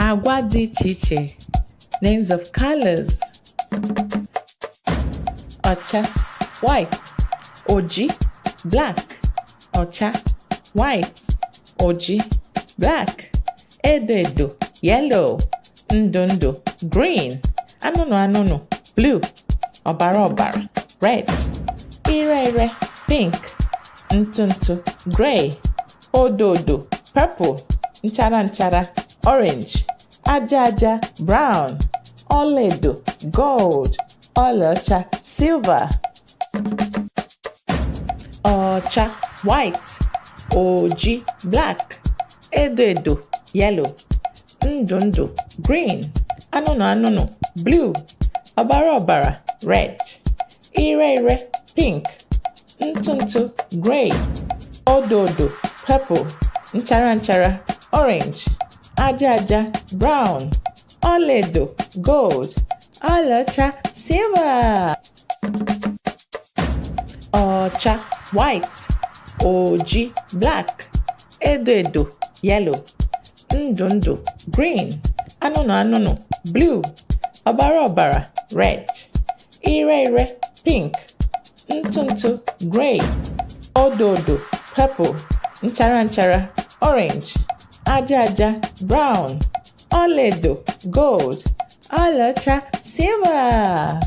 Agwa dị iche iche. Names of colors. Ọcha, white. Oji, black. Ọcha, white. Oji, black. Edo edo, yellow. Ndụ ndụ, green. Anụnụ anụnụ, blue. Ọbara ọbara, red. Ire ire, pink. Ntụ ntụ, gray. Odo odo, purple. Nchara nchara, orange. Aja aja, brown. Ọlaedo, gold. Ọlaọcha, silver. Ọcha, white. Oji, black. Edo edo, yellow. Ndụ ndụ, green. Anụnụ anụnụ, blue. Ọbara ọbara, red. Ire ire, pink. Ntụ ntụ, gray. Odo odo, purple. Nchara nchara, orange. Aja aja, brown. Ọlaedo, gold. Ọlaọcha, silver. Ọcha, white. Oji, black. Edo edo, yellow. Ndụ ndụ, green. Anụnụ anụnụ, blue. Ọbara ọbara, red. Ire ire, pink. Ntụ ntụ, gray. Odo odo, purple. Nchara nchara, orange. Aja aja, brown. Ọlaedo, gold. Ọlaọcha, silver.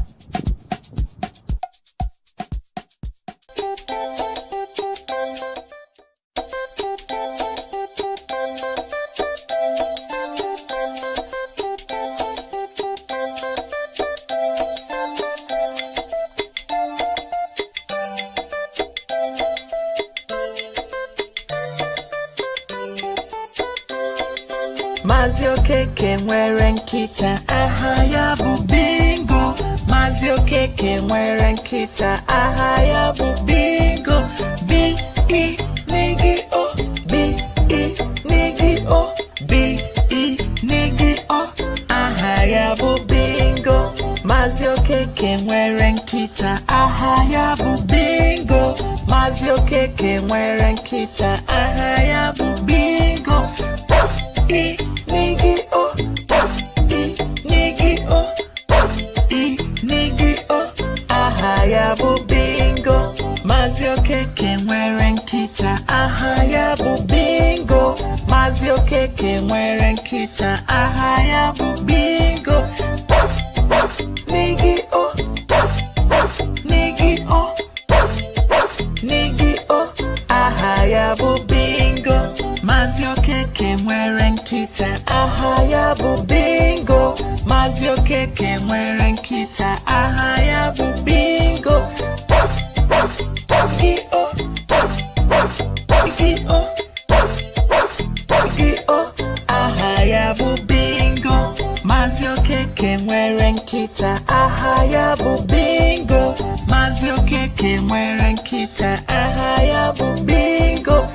Maazị Okeke nwere nkịta, aha ya bụ Bingo. Maazị Okeke nwere nkịta, aha ya bụ Bingo. B-I-N-G-O, B-I-N-G-O, B-I-N-G-O, aha ya bụ Bingo. Maazị Okeke nwere nkịta, aha ya bụ Bingo. Maazị Okeke nwere nkịta, aha ya bụ Bingo. I-N-G-O, I-N-G-O, I-N-G-O, aha ya bụ Bingo. Maazị Okeke nwere nkịta, aha ya bụ Bingo. Maazị Okeke nwere nkịta, aha ya bụ Bingo. N-G-O, N-G-O, N-G-O, aha ya bụ Bingo. Maazị Okeke nwere nkịta, aha ya bụ Bingo. Maazị Okeke nwere nkịta, aha ya bụ Bingo. G-O, G-O, G-O, aha ya bụ Bingo. Maazị Okeke nwere nkịta, aha ya bụ Bingo. Maazị Okeke nwere nkịta, aha ya bụ Bingo.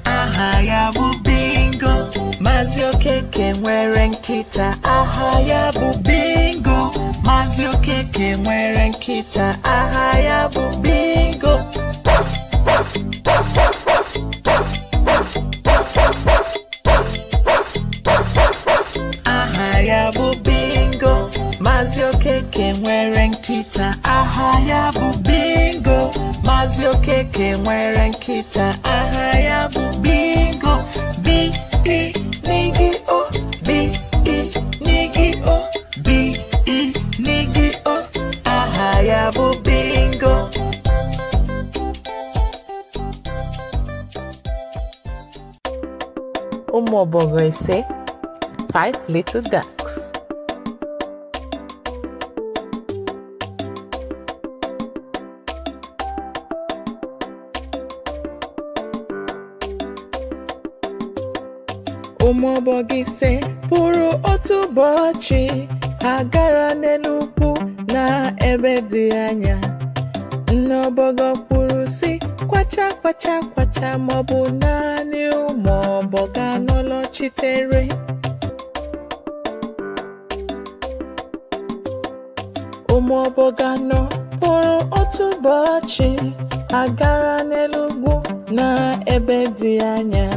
Aha ya bụ Bingo. Maazị Okeke nwere nkịta, aha ya bụ Bingo. Maazị Okeke nwere nkịta, aha ya bụ Bingo. Aha ya bụ Bingo. Maazị Okeke nwere nkịta, aha ya bụ Bingo. Maazị Okeke nwere nkịta, aha ya bụ Bingo. B-I-N-G-O, B-I-N-G-O, B-I-N-G-O, aha ya bụ Bingo. Ụmụ ọbọgọ ise. 5 little ducks. Ụmụ ọbọgọ ise pụrụ otu ụbọchị, ha gara n'elu ugwu na ebe dị anya. Nne ọbọgọ kwuru sị, kwacha kwacha kwacha, maọbụ naanị ụmụ ọbọgọ anọ lọchitere. Ụmụ ọbọgọ anọ pụrụ otu ụbọchị agara n'elu ugwu na ebe dị anya.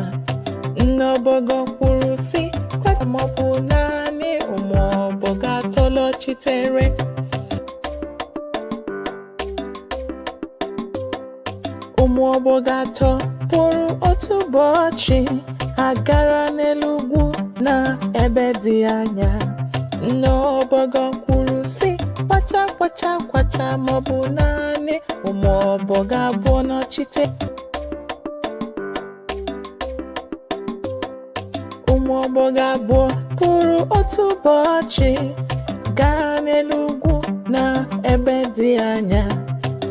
Nne ọbọgọ kwuru sị, kwata maọbụ naanị ụmụ ọbọgọ atọ lọchitere. Ụmụ ọbọgọ atọ pụrụ otu ụbọchị agara n'elu ugwu na ebe dị anya. Nne ọbọgọ kwuru sị, kwacha kwacha kwacha maọbụ naanị ụmụ ọbọgọ abụọ nọchite. Ụmụ ọbọgọ abụọ pụrụ otu ụbọchị gaa n'elu ugwu na ebe dị anya.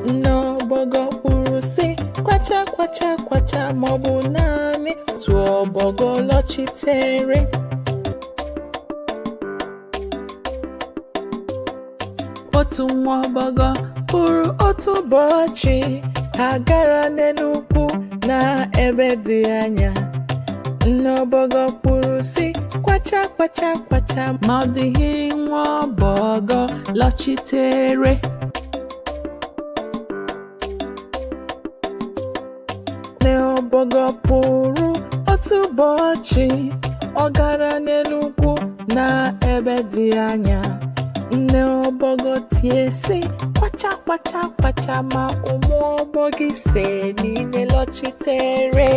Nne ọbọgọ kwuru sị, kwacha kwacha kwacha maọbụ naanị otu ọbọgọ lọchitere. Otu nwa ọbọgọ pụrụ otu ụbọchị ha gara n'elu ugwu na ebe dị anya. Nne ọbọgọ kwuru sị, kwacha kwacha kwacha ma ọ dịghị nwa ọbọgọ lọchitere. Nne ọbọgọ pụrụ otu ụbọchị ọ gara n'elu ugwu na ebe dị anya. Nne ọbọgọ tie sị, kwacha kwacha kwacha ma ụmụ ọbọgọ ise niile lọchitere.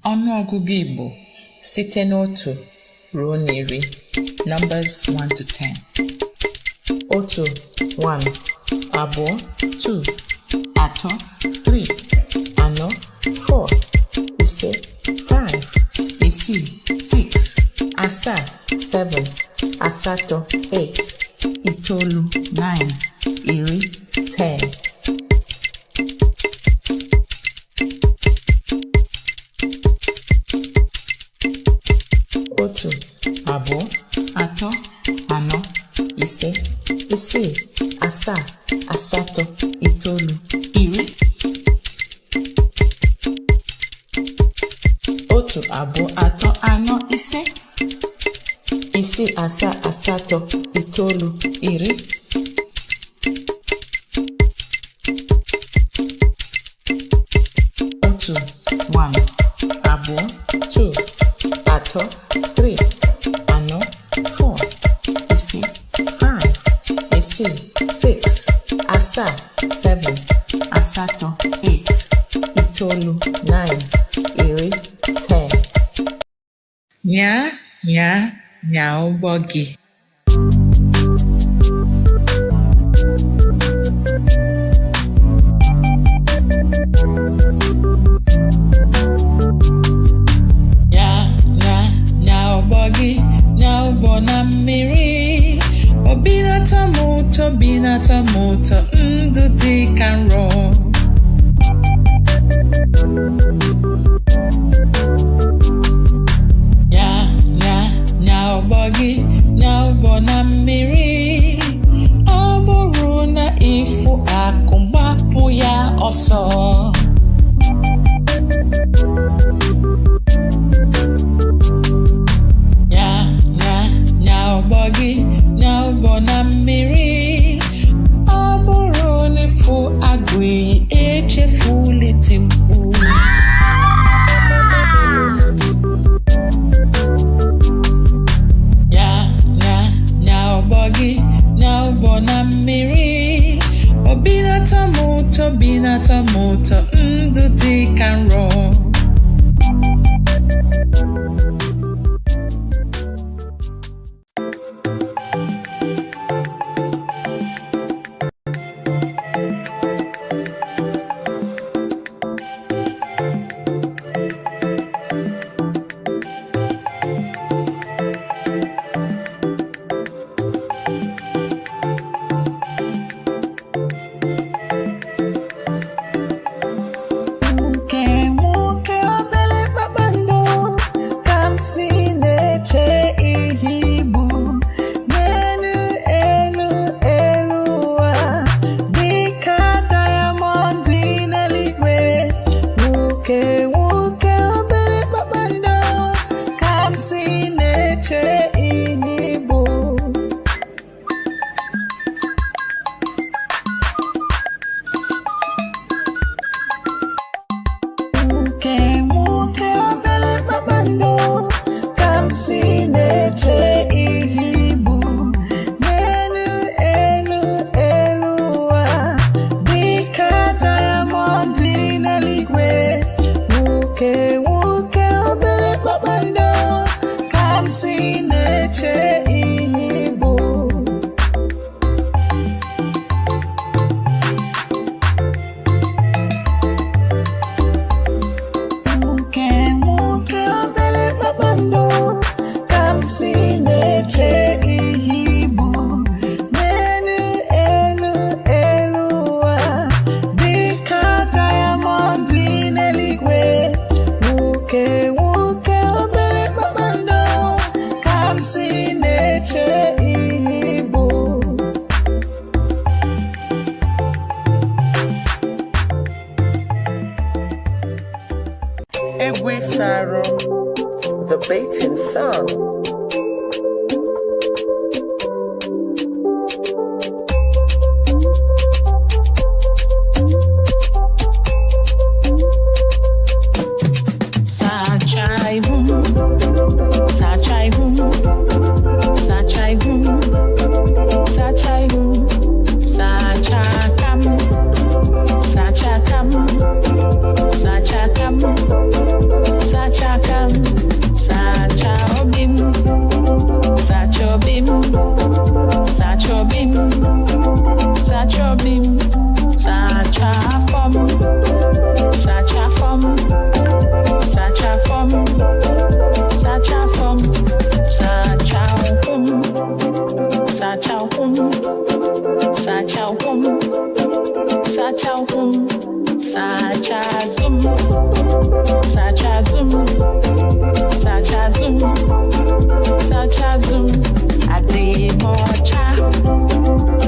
Ọnụọgụgụ Igbo site n'otu ruo n'iri. Numbers 1 to 10. Otu, 1, abụọ, 2, atọ, 3, anọ, 4, ise, 5, isii, 6, asaa, 7, asatọ, 8, itoolu, 9, iri, 10. Otu, abụọ, atọ, anọ, ise, isii, asaa, asatọ, itoolu, iri. Otu, abụọ, atọ, anọ, ise, isii, asaa, asatọ, itoolu, iri. Otu, 1, abụọ, 2, atọ, 3, anọ, 4, isii, 5, isii, 6, asaa, 7, asatọ, 8, itoolu, 9, iri, 10. Nyaa, nyaa, nyaa ụgbọ gị. Na mmiri obi na-atọ m ụtọ ndụ dị ka nrọ. ọsọ. Nya ụgbọ gị, nya ụgbọ na mmiri. Ọ bụrụ na ịfụ agụ echefula iti mkpu. Nya ụgbọ gị, nya ụgbọ na mmiri. Obi na-atọ m ụtọ, ndụ dị ka nrọ. Egwisaro, the baiting song.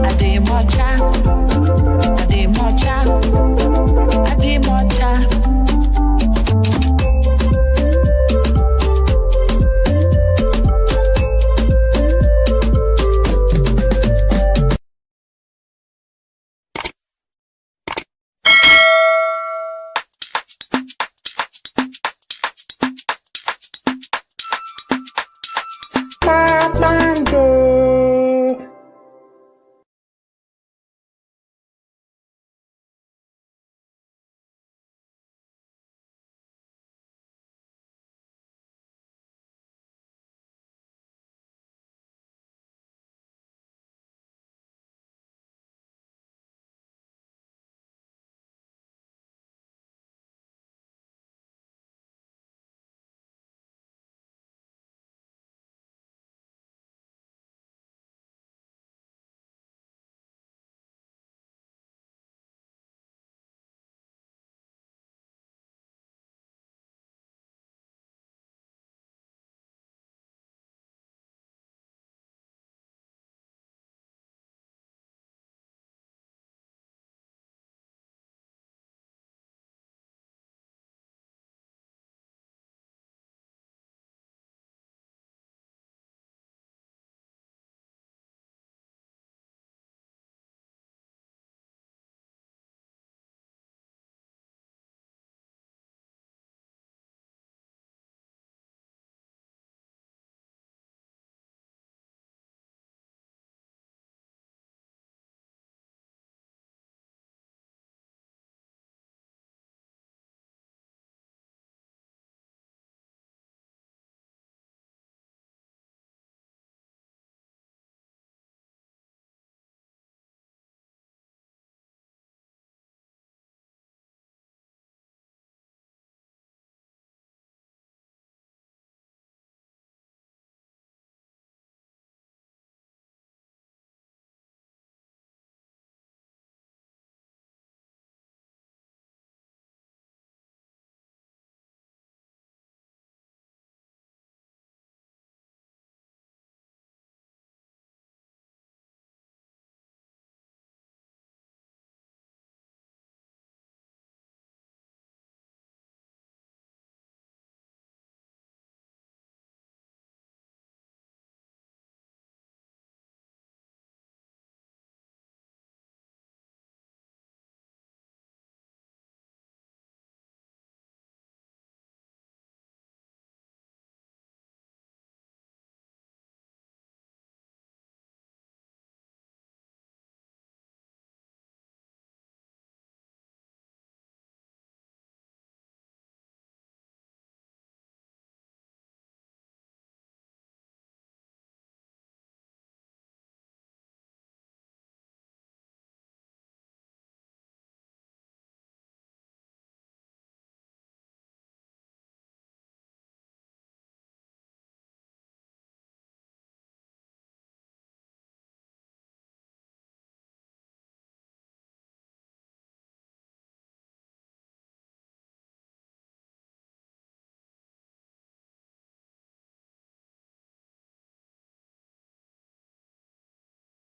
Ademocha.